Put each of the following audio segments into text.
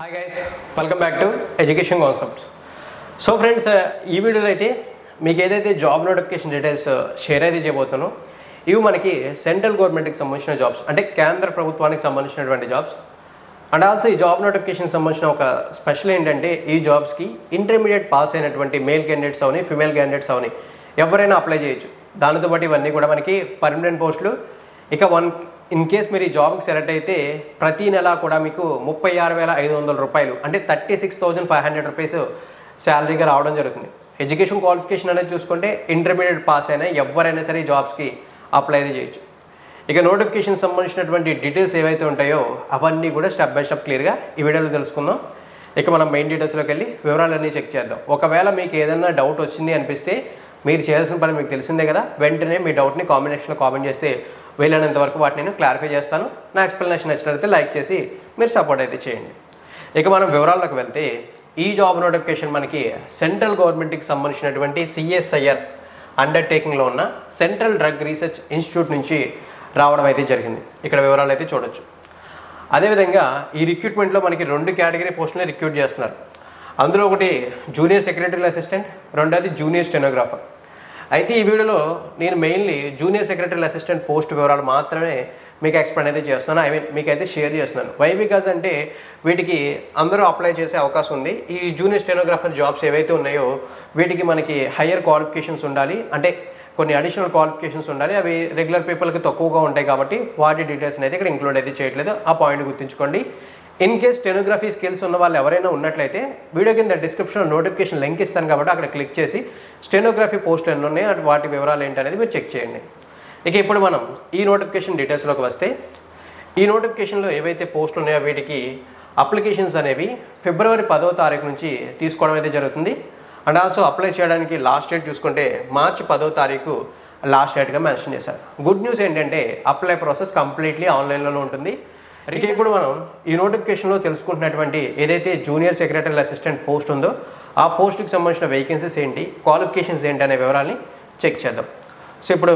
Hi guys, welcome back to education concepts. So friends, ఈ వీడియోలో అయితే మీకు ఏదైతే జాబ్ నోటిఫికేషన్ డీటెయిల్స్ షేర్ అయితే చేయబోతున్నానో ఇవి మనకి సెంట్రల్ గవర్నమెంట్కి సంబంధించిన జాబ్స్, అంటే కేంద్ర ప్రభుత్వానికి సంబంధించినటువంటి జాబ్స్. అండ్ ఆల్సో ఈ జాబ్ నోటిఫికేషన్ సంబంధించిన ఒక స్పెషల్ ఏంటంటే ఈ జాబ్స్కి ఇంటర్మీడియట్ పాస్ అయినటువంటి మేల్ క్యాండిడేట్స్ అవని ఫిమేల్ క్యాండిడేట్స్ అవని ఎవరైనా అప్లై చేయొచ్చు. దానితో పాటు ఇవన్నీ కూడా మనకి పర్మనెంట్ పోస్టులు. ఇక ఇన్ కేస్ మీరు ఈ జాబ్కి సెలెక్ట్ అయితే ప్రతి నెల కూడా మీకు 36,500 రూపాయలు, అంటే 36,500 రూపీస్ శాలరీగా రావడం జరుగుతుంది. ఎడ్యుకేషన్ క్వాలిఫికేషన్ అనేది చూసుకుంటే ఇంటర్మీడియట్ పాస్ అయినా ఎవరైనా సరే ఈ జాబ్స్కి అప్లై చేయొచ్చు. ఇక నోటిఫికేషన్ సంబంధించినటువంటి డీటెయిల్స్ ఏవైతే ఉంటాయో అవన్నీ కూడా స్టెప్ బై స్టెప్ క్లియర్గా ఈ వీడియోలో తెలుసుకుందాం. ఇక మనం మెయిన్ డీటెయిల్స్లోకి వెళ్ళి వివరాలన్నీ చెక్ చేద్దాం. ఒకవేళ మీకు ఏదైనా డౌట్ వచ్చింది అనిపిస్తే మీరు చేయాల్సిన పని మీకు తెలిసిందే కదా, వెంటనే మీ డౌట్ని కామెంట్ సెక్షన్లో కామెంట్ చేస్తే వీలైనంత వరకు వాటిని నేను క్లారిఫై చేస్తాను. నా ఎక్స్ప్లెనేషన్ నచ్చినట్లయితే లైక్ చేసి మీరు సపోర్ట్ అయితే చేయండి. ఇక మనం వివరాల్లోకి వెళ్తే ఈ జాబ్ నోటిఫికేషన్ మనకి సెంట్రల్ గవర్నమెంట్కి సంబంధించినటువంటి CSIR అండర్టేకింగ్లో ఉన్న సెంట్రల్ డ్రగ్ రీసెర్చ్ ఇన్స్టిట్యూట్ నుంచి రావడం అయితే జరిగింది. ఇక్కడ వివరాలు అయితే చూడొచ్చు. అదేవిధంగా ఈ రిక్రూట్మెంట్లో మనకి 2 కేటగిరీ పోస్టులని రిక్రూట్ చేస్తున్నారు. అందులో ఒకటి జూనియర్ సెక్రటరీ అసిస్టెంట్, రెండోది జూనియర్ స్టెనోగ్రాఫర్. అయితే ఈ వీడియోలో నేను mainly junior secretary assistant post వివరాలు మాత్రమే మీకు ఎక్స్ప్లెయిన్ అయితే చేస్తున్నాను. మీకైతే షేర్ చేస్తున్నాను. వై బికాజ్ అంటే వీటికి అందరూ అప్లై చేసే అవకాశం ఉంది. ఈ జూనియర్ స్టెనోగ్రాఫర్ జాబ్స్ ఏవైతే ఉన్నాయో వీటికి మనకి హయ్యర్ క్వాలిఫికేషన్స్ ఉండాలి, అంటే కొన్ని అడిషనల్ క్వాలిఫికేషన్స్ ఉండాలి. అవి రెగ్యులర్ పీపుల్కి తక్కువగా ఉంటాయి కాబట్టి వాటి డీటెయిల్స్ అయితే ఇక్కడ ఇంక్లూడ్ అయితే చేయట్లేదు. ఆ పాయింట్ గుర్తుంచుకోండి. ఇన్ కేస్ స్టెనోగ్రఫీ స్కిల్స్ ఉన్న వాళ్ళు ఎవరైనా ఉన్నట్లయితే వీడియో కింద డిస్క్రిప్షన్లో నోటిఫికేషన్ లింక్ ఇస్తాను కాబట్టి అక్కడ క్లిక్ చేసి స్టెనోగ్రఫీ పోస్టులు ఎన్ని ఉన్నాయి వాటి వివరాలు ఏంటనేది మీరు చెక్ చేయండి. ఇక ఇప్పుడు మనం ఈ నోటిఫికేషన్ డీటెయిల్స్లోకి వస్తే ఈ నోటిఫికేషన్లో ఏవైతే పోస్టులు ఉన్నాయో వీటికి అప్లికేషన్స్ అనేవి ఫిబ్రవరి 10వ తారీఖు నుంచి తీసుకోవడం అయితే జరుగుతుంది. అండ్ ఆల్సో అప్లై చేయడానికి లాస్ట్ డేట్ చూసుకుంటే మార్చి 10వ తారీఖు లాస్ట్ డేట్గా మెన్షన్ చేశారు. గుడ్ న్యూస్ ఏంటంటే అప్లై ప్రాసెస్ కంప్లీట్లీ ఆన్లైన్లోనే ఉంటుంది. ఇక ఇప్పుడు మనం ఈ నోటిఫికేషన్లో తెలుసుకుంటున్నటువంటి ఏదైతే జూనియర్ సెక్రటరీ అసిస్టెంట్ పోస్ట్ ఉందో ఆ పోస్ట్కి సంబంధించిన వేకెన్సీస్ ఏంటి, క్వాలిఫికేషన్స్ ఏంటి అనే వివరాల్ని చెక్ చేద్దాం. సో ఇప్పుడు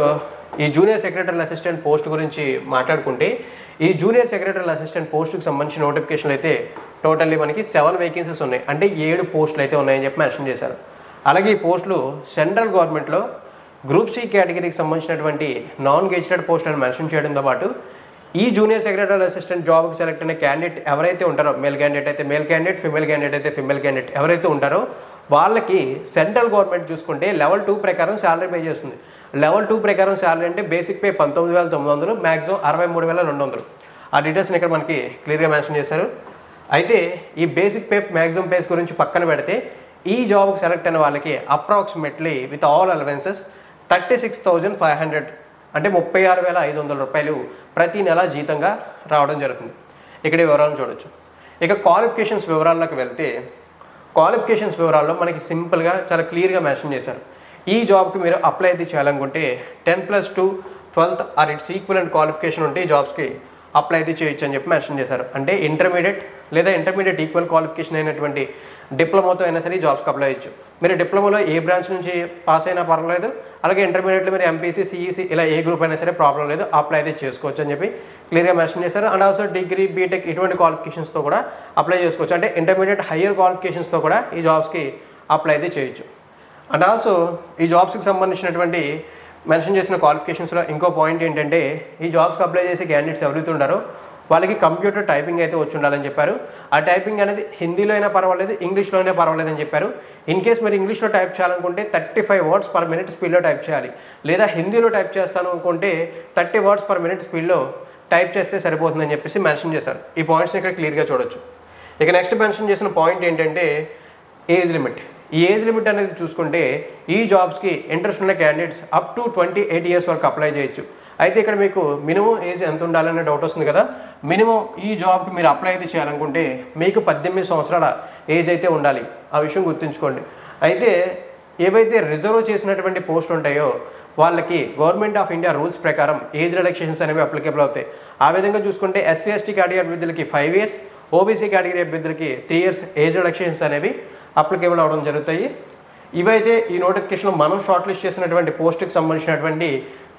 ఈ జూనియర్ సెక్రటరీ అసిస్టెంట్ పోస్ట్ గురించి మాట్లాడుకుంటే ఈ జూనియర్ సెక్రటరీ అసిస్టెంట్ పోస్ట్కి సంబంధించిన నోటిఫికేషన్లు అయితే టోటల్లీ మనకి 7 వేకెన్సీస్ ఉన్నాయి, అంటే 7 పోస్టులు అయితే ఉన్నాయని చెప్పి మెన్షన్ చేశారు. అలాగే ఈ పోస్టులు సెంట్రల్ గవర్నమెంట్లో గ్రూప్ C కేటగిరీకి సంబంధించినటువంటి నాన్ గెజిటెడ్ పోస్ట్ అని మెన్షన్ చేయడంతో పాటు ఈ జూనియర్ సెక్రటరీ అసిస్టెంట్ జాబ్కి సెలెక్ట్ అయిన క్యాండిడేట్ ఎవరైతే ఉంటారో, మేల్ క్యాండిడేట్ అయితే మేల్ క్యాండిడేట్, ఫిమేల్ క్యాండిడేట్ అయితే ఫిమేల్ క్యాండిడేట్ ఎవరైతే ఉంటారో వాళ్ళకి సెంట్రల్ గవర్నమెంట్ చూసుకుంటే లెవెల్ 2 ప్రకారం శాలరీ పే చేస్తుంది. లెవెల్ 2 ప్రకారం శాలరీ అంటే బేసిక్ పే 19,900, మ్యాక్సిమం 63,200. ఆ డీటెయిల్స్ని ఇక్కడ మనకి క్లియర్గా మెన్షన్ చేశారు. అయితే ఈ బేసిక్ పే మ్యాక్సిమం పేస్ గురించి పక్కన పెడితే ఈ జాబ్కి సెలెక్ట్ అయిన వాళ్ళకి అప్రాక్సిమేట్లీ విత్ ఆల్ అలవెన్సెస్ 36,500, అంటే 36,500 రూపాయలు ప్రతి నెల జీతంగా రావడం జరుగుతుంది. ఇక్కడ వివరాలను చూడొచ్చు. ఇక క్వాలిఫికేషన్స్ వివరాల్లోకి వెళ్తే క్వాలిఫికేషన్స్ వివరాల్లో మనకి సింపుల్గా చాలా క్లియర్గా మెన్షన్ చేశారు. ఈ జాబ్కి మీరు అప్లై అయితే చేయాలనుకుంటే 10+2 12th are it's equivalent qualification ఉంటే ఈ జాబ్స్కి అప్లై అయితే చేయొచ్చు అని చెప్పి మెన్షన్ చేశారు. అంటే ఇంటర్మీడియట్ లేదా ఇంటర్మీడియట్ ఈక్వల్ క్వాలిఫికేషన్ అయినటువంటి డిప్లొమాతో అయినా సరే ఈ జాబ్స్కి అప్లై చేయొచ్చు. మీరు డిప్లొమాలో ఏ బ్రాంచ్ నుంచి పాస్ అయినా పర్వాలేదు, అలాగే ఇంటర్మీడియట్లో మీరు MPC, CEC ఇలా ఏ గ్రూప్ అయినా సరే ప్రాబ్లం లేదు, అప్లై అయితే చేసుకోవచ్చు అని చెప్పి క్లియర్గా మెన్షన్ చేశారు. అండ్ ఆల్సో డిగ్రీ, బీటెక్ ఇటువంటి క్వాలిఫికేషన్స్తో కూడా అప్లై చేసుకోవచ్చు, అంటే ఇంటర్మీడియట్ హయ్యర్ క్వాలిఫికేషన్స్తో కూడా ఈ జాబ్స్కి అప్లై అయితే చేయొచ్చు. అండ్ ఆల్సో ఈ జాబ్స్కి సంబంధించినటువంటి మెన్షన్ చేసిన క్వాలిఫికేషన్స్లో ఇంకో పాయింట్ ఏంటంటే ఈ జాబ్స్కి అప్లై చేసే క్యాండిడేట్స్ ఎవరైతే ఉంటారో వాళ్ళకి కంప్యూటర్ టైపింగ్ అయితే వచ్చి ఉండాలని చెప్పారు. ఆ టైపింగ్ అనేది హిందీలో అయినా పర్వాలేదు, ఇంగ్లీష్లో అయినా పర్వాలేదు అని చెప్పారు. ఇన్ కేస్ మీరు ఇంగ్లీష్లో టైప్ చేయాలనుకుంటే 35 words per minute స్పీడ్లో టైప్ చేయాలి, లేదా హిందీలో టైప్ చేస్తాను అనుకుంటే 30 words per minute స్పీడ్లో టైప్ చేస్తే సరిపోతుందని చెప్పేసి మెన్షన్ చేశారు. ఈ పాయింట్స్ని ఇక్కడ క్లియర్గా చూడొచ్చు. ఇక నెక్స్ట్ మెన్షన్ చేసిన పాయింట్ ఏంటంటే ఏజ్ లిమిట్. ఈ ఏజ్ లిమిట్ అనేది చూసుకుంటే ఈ జాబ్స్కి ఇంట్రెస్ట్ ఉన్న క్యాండిడేట్స్ అప్ టు 28 years వరకు అప్లై చేయొచ్చు. అయితే ఇక్కడ మీకు మినిమం ఏజ్ ఎంత ఉండాలనే డౌట్ వస్తుంది కదా. మినిమం ఈ జాబ్కి మీరు అప్లై అయితే చేయాలనుకుంటే మీకు 18 సంవత్సరాల ఏజ్ అయితే ఉండాలి. ఆ విషయం గుర్తుంచుకోండి. అయితే ఏవైతే రిజర్వ్ చేసినటువంటి పోస్టులు ఉంటాయో వాళ్ళకి గవర్నమెంట్ ఆఫ్ ఇండియా రూల్స్ ప్రకారం ఏజ్ రిలాక్సేషన్స్ అనేవి అప్లికేబుల్ అవుతాయి. ఆ విధంగా చూసుకుంటే SC, ST కేటగిరీ అభ్యర్థులకి 5 years, OBC కేటగిరీ అభ్యర్థులకి 3 years ఏజ్ రిలాక్సేషన్స్ అనేవి అప్లికేబుల్ అవడం జరుగుతాయి. ఇవైతే ఈ నోటిఫికేషన్లో మనం షార్ట్ లిస్ట్ చేసినటువంటి పోస్ట్కి సంబంధించినటువంటి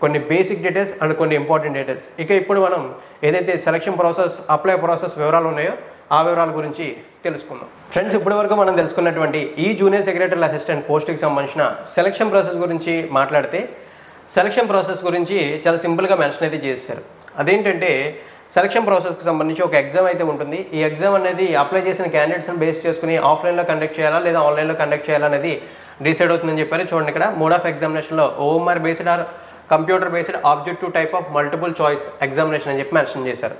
కొన్ని బేసిక్ డీటెయిల్స్ అండ్ కొన్ని ఇంపార్టెంట్ డీటెయిల్స్. ఇక ఇప్పుడు మనం ఏదైతే సెలక్షన్ ప్రాసెస్, అప్లై ప్రాసెస్ వివరాలు ఉన్నాయో ఆ వివరాల గురించి తెలుసుకుందాం. ఫ్రెండ్స్, ఇప్పటి వరకు మనం తెలుసుకున్నటువంటి ఈ జూనియర్ సెక్రటరీ అసిస్టెంట్ పోస్ట్కి సంబంధించిన సెలక్షన్ ప్రాసెస్ గురించి మాట్లాడితే, సెలక్షన్ ప్రాసెస్ గురించి చాలా సింపుల్గా మెన్షన్ అయితే చేశారు. అదేంటంటే సెలక్షన్ ప్రాసెస్కి సంబంధించి ఒక ఎగ్జామ్ అయితే ఉంటుంది. ఈ ఎగ్జామ్ అనేది అప్లై చేసిన క్యాండిడేట్స్ని బేస్ చేసుకుని ఆఫ్లైన్లో కండక్ట్ చేయాలా లేదా ఆన్లైన్లో కండక్ట్ చేయాలనేది డిసైడ్ అవుతుందని చెప్పారు. చూడండి, ఇక్కడ మోడ్ ఆఫ్ ఎగ్జామినేషన్లో OMR based or computer based objective type of multiple choice examination అని చెప్పి మెన్షన్ చేశారు.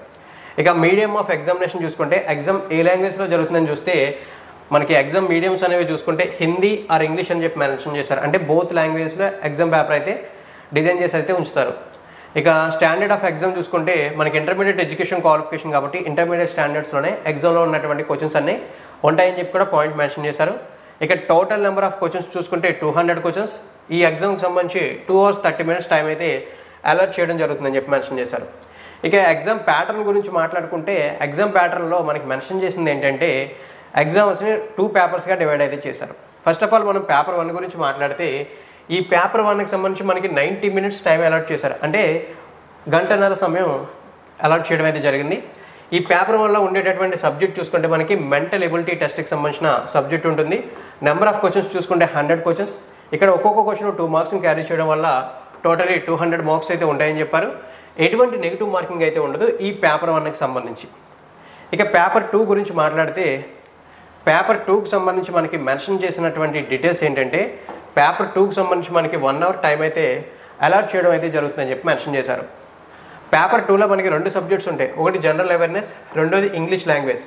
ఇక మీడియం ఆఫ్ ఎగ్జామినేషన్ చూసుకుంటే ఎగ్జామ్ ఏ లాంగ్వేజ్లో జరుగుతుందని చూస్తే మనకి ఎగ్జామ్ మీడియంస్ అనేవి చూసుకుంటే హిందీ ఆర్ ఇంగ్లీష్ అని చెప్పి మెన్షన్ చేశారు. అంటే బోత్ లాంగ్వేజ్లో ఎగ్జామ్ పేపర్ అయితే డిజైన్ చేసి అయితే ఉంచుతారు. ఇక స్టాండర్డ్ ఆఫ్ ఎగ్జామ్ చూసుకుంటే మనకి ఇంటర్మీడియట్ ఎడ్యుకేషన్ క్వాలిఫికేషన్ కాబట్టి ఇంటర్మీడియట్ స్టాండర్డ్స్లోనే ఎగ్జామ్లో ఉన్నటువంటి క్వశ్చన్స్ అన్నీ ఉంటాయని చెప్పి కూడా పాయింట్ మెన్షన్ చేశారు. ఇక టోటల్ నెంబర్ ఆఫ్ క్వశ్చన్స్ చూసుకుంటే 200 క్వశ్చన్స్. ఈ ఎగ్జామ్కి సంబంధించి 2 hours 30 minutes టైం అయితే అలాట్ చేయడం జరుగుతుందని చెప్పి మెన్షన్ చేశారు. ఇక ఎగ్జామ్ ప్యాటర్న్ గురించి మాట్లాడుకుంటే ఎగ్జామ్ ప్యాటర్న్లో మనకి మెన్షన్ చేసింది ఏంటంటే ఎగ్జామ్స్ని 2 పేపర్స్గా డివైడ్ అయితే చేశారు. ఫస్ట్ ఆఫ్ ఆల్ మనం పేపర్ 1 గురించి మాట్లాడితే ఈ పేపర్ 1కి సంబంధించి మనకి 90 minutes టైం అలాట్ చేశారు. అంటే గంటన్నర సమయం అలాట్ చేయడం అయితే జరిగింది. ఈ పేపర్ 1లో ఉండేటటువంటి సబ్జెక్ట్ చూసుకుంటే మనకి మెంటల్ ఎబిలిటీ టెస్ట్కి సంబంధించిన సబ్జెక్ట్ ఉంటుంది. నెంబర్ ఆఫ్ క్వశ్చన్స్ చూసుకుంటే 100 క్వశ్చన్స్. ఇక్కడ ఒక్కొక్క క్వశ్చన్ 2 మార్క్స్ని క్యారీ చేయడం వల్ల టోటలీ 200 మార్క్స్ అయితే ఉంటాయని చెప్పారు. ఎటువంటి నెగిటివ్ మార్కింగ్ అయితే ఉండదు ఈ పేపర్ 1కి సంబంధించి. ఇక పేపర్ 2 గురించి మాట్లాడితే పేపర్ 2కి సంబంధించి మనకి మెన్షన్ చేసినటువంటి డీటెయిల్స్ ఏంటంటే పేపర్ 2కి సంబంధించి మనకి 1 hour టైం అయితే అలాట్ చేయడం అయితే జరుగుతుందని చెప్పి మెన్షన్ చేశారు. పేపర్ 2లో మనకి 2 సబ్జెక్ట్స్ ఉంటాయి. ఒకటి జనరల్ అవేర్నెస్, రెండోది ఇంగ్లీష్ లాంగ్వేజ్.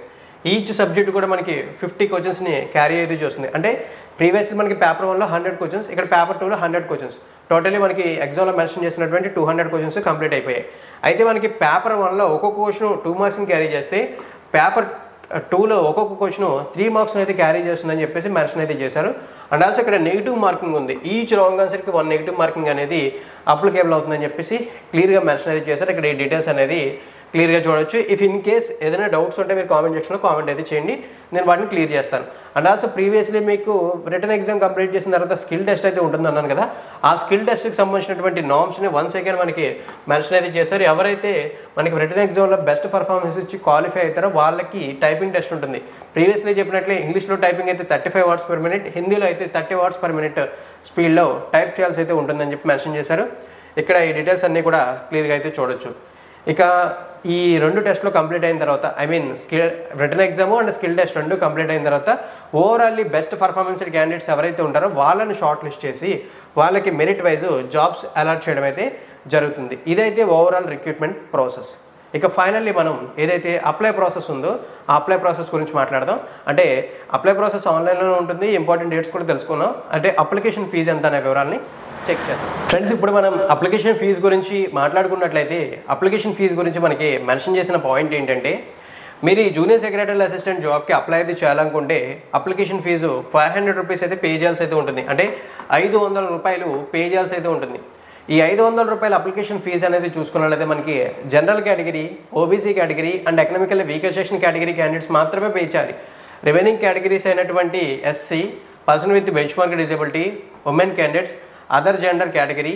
ఈచ్ సబ్జెక్ట్ కూడా మనకి 50 క్వశ్చన్స్ని క్యారీ అయితే చేస్తుంది. అంటే ప్రీవియస్లీ మనకి పేపర్ 1లో 100 క్వశ్చన్స్, ఇక్కడ పేపర్ 2లో 100 క్వశ్చన్స్. టోటలీ మనకి ఎగ్జామ్లో మెన్షన్ చేసినటువంటి 200 క్వశ్చన్స్ కంప్లీట్ అయిపోయాయి. అయితే మనకి పేపర్ 1లో ఒక్కొక్క క్వశ్చన్ 2 మార్క్స్ని క్యారీ చేస్తే పేపర్ 2లో ఒక్కొక్క క్వశ్చన్ 3 మార్క్స్ని అయితే క్యారీ చేస్తుందని చెప్పేసి మెన్షన్ అయితే చేశారు. అండ్ ఆల్సో ఇక్కడ నెగిటివ్ మార్కింగ్ ఉంది. ఈచ్ రాంగ్ ఆన్సర్కి 1 నెగిటివ్ మార్కింగ్ అనేది అప్లికేబుల్ అవుతుందని చెప్పేసి క్లియర్గా మెన్షన్ అయితే చేశారు. ఇక్కడ ఈ డీటెయిల్స్ అనేది క్లియర్గా చూడొచ్చు. ఇఫ్ ఇన్ కేస్ ఏదైనా డౌట్స్ ఉంటే మీరు కామెంట్ సెక్షన్లో కామెంట్ అయితే చేయండి, నేను వాటిని క్లియర్ చేస్తాను. అండ్ ఆల్సో ప్రీవియస్లీ మీకు రిటర్న్ ఎగ్జామ్ కంప్లీట్ చేసిన తర్వాత స్కిల్ టెస్ట్ అయితే ఉంటుంది అన్నాను కదా, ఆ స్కిల్ టెస్ట్కి సంబంధించినటువంటి నామ్స్ని 1 second మనకి మెన్షన్ అయితే చేశారు. ఎవరైతే మనకి రిటర్న్ ఎగ్జామ్లో బెస్ట్ పర్ఫార్మెన్స్ ఇచ్చి క్వాలిఫై అవుతారో వాళ్ళకి టైపింగ్ టెస్ట్ ఉంటుంది. ప్రీవియస్లీ చెప్పినట్లే ఇంగ్లీష్లో టైపింగ్ అయితే 35 words per minute, హిందీలో అయితే 30 words per minute స్పీడ్లో టైప్ చేయాల్సి అయితే ఉంటుందని చెప్పి మెన్షన్ చేశారు. ఇక్కడ ఈ డీటెయిల్స్ అన్నీ కూడా క్లియర్గా అయితే చూడొచ్చు. ఇక ఈ 2 టెస్ట్లు కంప్లీట్ అయిన తర్వాత skill return exam and skill test 2 complete అయిన తర్వాత ఓవరాల్లీ బెస్ట్ పర్ఫార్మెన్స్ క్యాండిడేట్స్ ఎవరైతే ఉంటారో వాళ్ళని షార్ట్ లిస్ట్ చేసి వాళ్ళకి మెరిట్ వైజ్ జాబ్స్ అలాట్ చేయడం అయితే జరుగుతుంది. ఇదైతే ఓవరాల్ రిక్రూట్మెంట్ ప్రాసెస్. ఇక ఫైనల్లీ మనం ఏదైతే అప్లై ప్రాసెస్ ఉందో ఆ అప్లై ప్రాసెస్ గురించి మాట్లాడదాం. అంటే అప్లై ప్రాసెస్ ఆన్లైన్లోనే ఉంటుంది. ఇంపార్టెంట్ డేట్స్ కూడా తెలుసుకున్నాం. అంటే అప్లికేషన్ ఫీజు ఎంత అనే వివరాలని చెక్ చేద్దాం. ఫ్రెండ్స్, ఇప్పుడు మనం అప్లికేషన్ ఫీజు గురించి మాట్లాడుకున్నట్లయితే అప్లికేషన్ ఫీజు గురించి మనకి మెన్షన్ చేసిన పాయింట్ ఏంటంటే మీరు ఈ జూనియర్ సెక్రటరీ అసిస్టెంట్ జాబ్కి అప్లై అయితే చేయాలనుకుంటే అప్లికేషన్ ఫీజు 500 rupees అయితే పే చేయాల్సి అయితే ఉంటుంది. అంటే 500 రూపాయలు పే చేయాల్సి అయితే ఉంటుంది. ఈ 500 రూపాయల అప్లికేషన్ ఫీజు అనేది చూసుకున్నట్లయితే మనకి general category, OBC category and economical weaker section category candidates మాత్రమే పే చేయాలి. రిమైనింగ్ కేటగిరీస్ అయినటువంటి SC, person with bench mark disability, women candidates, other gender category,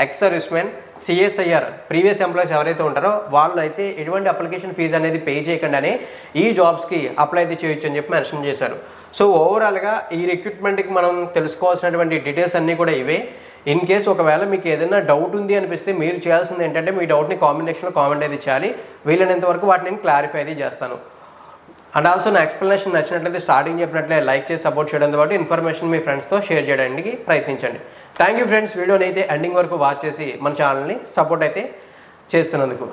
ex servicemen, CSIR previous employees ఎవరైతే ఉంటారో వాళ్ళు అయితే ఎటువంటి అప్లికేషన్ ఫీజు అనేది pay చేయకుండానే ఈ జాబ్స్కి అప్లై అయితే చేయొచ్చు అని చెప్పి మెన్షన్ చేశారు. సో ఓవరాల్గా ఈ రిక్రూట్మెంట్కి మనం తెలుసుకోవాల్సినటువంటి డీటెయిల్స్ అన్నీ కూడా ఇవే. ఇన్ కేస్ ఒకవేళ మీకు ఏదైనా డౌట్ ఉంది అనిపిస్తే మీరు చేయాల్సింది ఏంటంటే మీ డౌట్ని కామెంట్ సెక్షన్లో కామెంట్ అయితే చేయాలి. వీలైనంత వరకు వాటిని నేను క్లారిఫై అయితే చేస్తాను. అండ్ ఆల్సో నా ఎక్స్ప్లెనేషన్ నచ్చినట్లయితే స్టార్టింగ్ చెప్పినట్లే లైక్ చేసి సపోర్ట్ చేయడంతో పాటు ఇన్ఫర్మేషన్ మీ ఫ్రెండ్స్తో షేర్ చేయడానికి ప్రయత్నించండి. థ్యాంక్ యూ ఫ్రెండ్స్, వీడియోని అయితే ఎండింగ్ వరకు వాచ్ చేసి మన ఛానల్ని సపోర్ట్ అయితే చేస్తున్నందుకు.